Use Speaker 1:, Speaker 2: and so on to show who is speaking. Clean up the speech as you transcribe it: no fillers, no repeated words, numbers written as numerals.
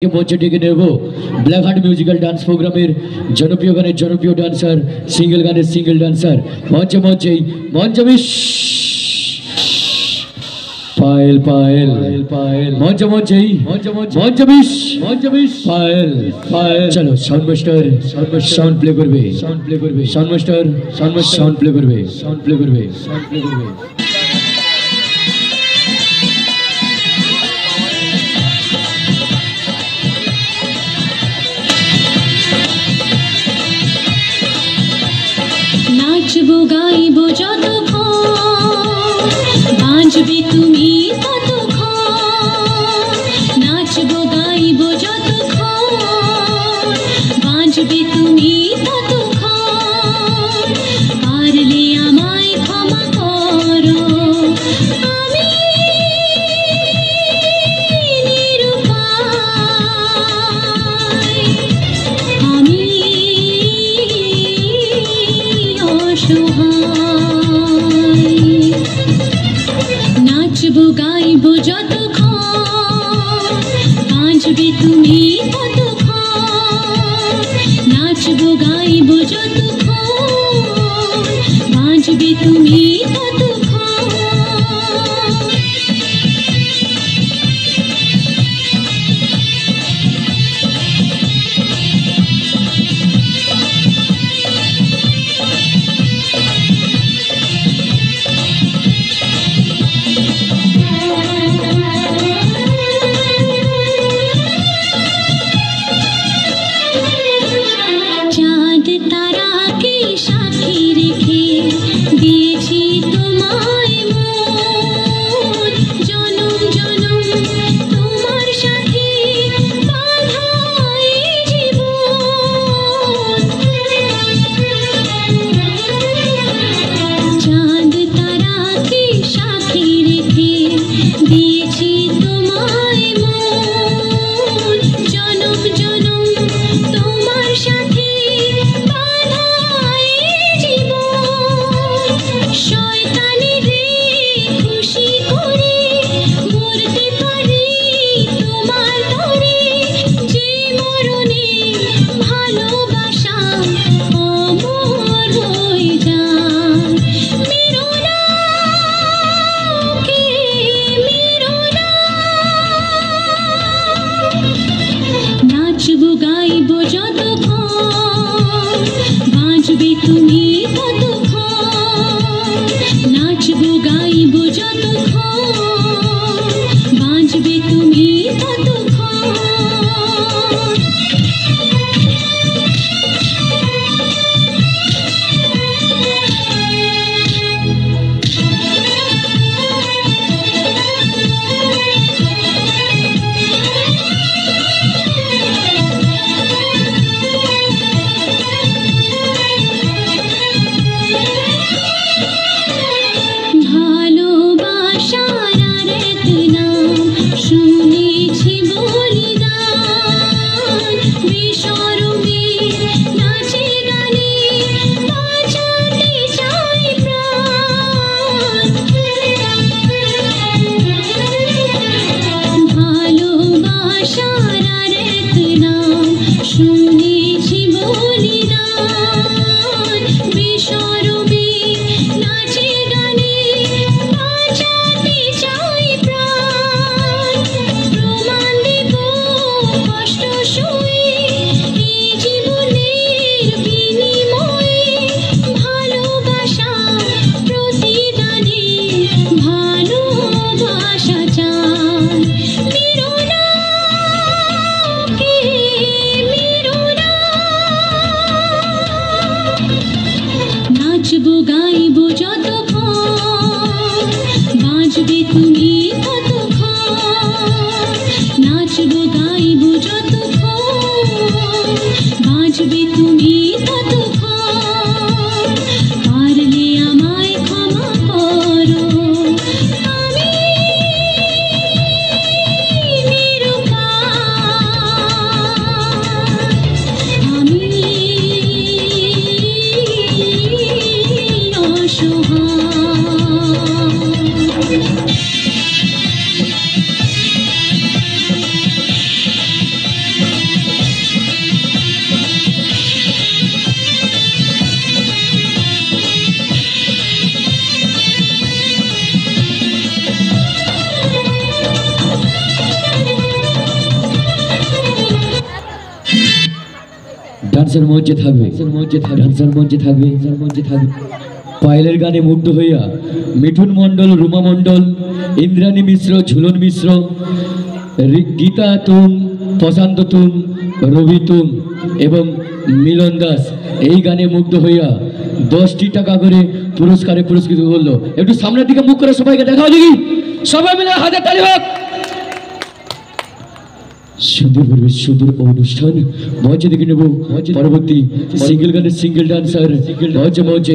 Speaker 1: মঞ্চে ডেকে নেব ব্ল্যাক হার্ট মিউজিক্যাল ডান্স প্রোগ্রামের জনপ্রিয় গানের জনপ্রিয় ডান্সার, সিঙ্গেল গানের সিঙ্গেল ডান্সার, মঞ্চবিশ পায়েল পায়েল পায়েল মঞ্চবিশ পায়েল পায়েল। চলো সাউন্ড মাস্টার সাউন্ড প্লে করবে, সাউন্ড মাস্টার সাউন্ড প্লে করবে।
Speaker 2: নাচবো গাইবো যতক্ষণ বাঁচবে তুমি ততক্ষণ, নাচবো গাইবো যতক্ষণ বাঁচবে তুমি ততক্ষণ। পারলে আমায় ক্ষমা করো, আমি নিরুপায়, আমি নাচবো গাইবো যতক্ষণ বাঁচবে তুমি ততক্ষণ, নাচবো গাইবো যতক্ষণ বাঁচবে তুমি ততক্ষণ। চাঁদ তারাকে সাথী রেখে দিয়েছি তোমায় মন, জনম জনম তোমার সাথে বাঁধা এই জীবন। চাঁদ তারাকে সাথী রেখে দিয়েছি তোমায় মন, জনম জনম তোমার সাথে শয়তানি রে খুশি করে মরতে পারি তোমার তরে, যে মরণে ভালোবাসা অমর হয়ে যায়। মেরো না কে মেরো না, নাচবো গাইবো যতক্ষণ বাঁচবে তুমি ততক্ষণ, নাচবো গাইবো যতক্ষণ বাঁচবে তুমি ততক্ষণ। ভালোবাসার আরেক নাম শুনেছি বলিদান, বেশরমে নাচে গানে বাঁচাতে চাই প্রাণ। ভালোবাসার আরেক নাম শুনেছি বলিদান, বেশরমে নাচে গানে বাঁচাতে চাই প্রাণ। প্রমাণ দেব কষ্ট সয়ে এই জীবনের বিনিময়ে, ভালোবাসা প্রতিদানে ভালোবাসা চাই। মেরো না কে মেরো না, নাচবো গাইবো যতক্ষণ বাঁচবে তুমি ততক্ষণ, নাচবো গাইবো যতক্ষণ
Speaker 1: ডান্সার মঞ্চে থাকবে, ডান্সার মঞ্চে থাকবে, পায়েলের গানে মুগ্ধ হইয়া মিঠুন মণ্ডল, রুমা মণ্ডল, ইন্দ্রাণী মিশ্র, ঝুলন মিশ্র, গীতা তুম, প্রশান্ত তুম, রবি তুম এবং মিলন দাস এই গানে মুগ্ধ হইয়া 10টি টাকা করে পুরস্কারে পুরস্কৃত করলো। একটু সামনের দিকে মুখ করে সবাইকে দেখাও দেখি, সবাই মিলে হাজার তালি হোক। সুন্দর পরিবেশ, সুন্দর অনুষ্ঠান মঞ্চে দেখে নেব পরবর্তী সিঙ্গেল গানের সিঙ্গেল ডান্সার মঞ্চে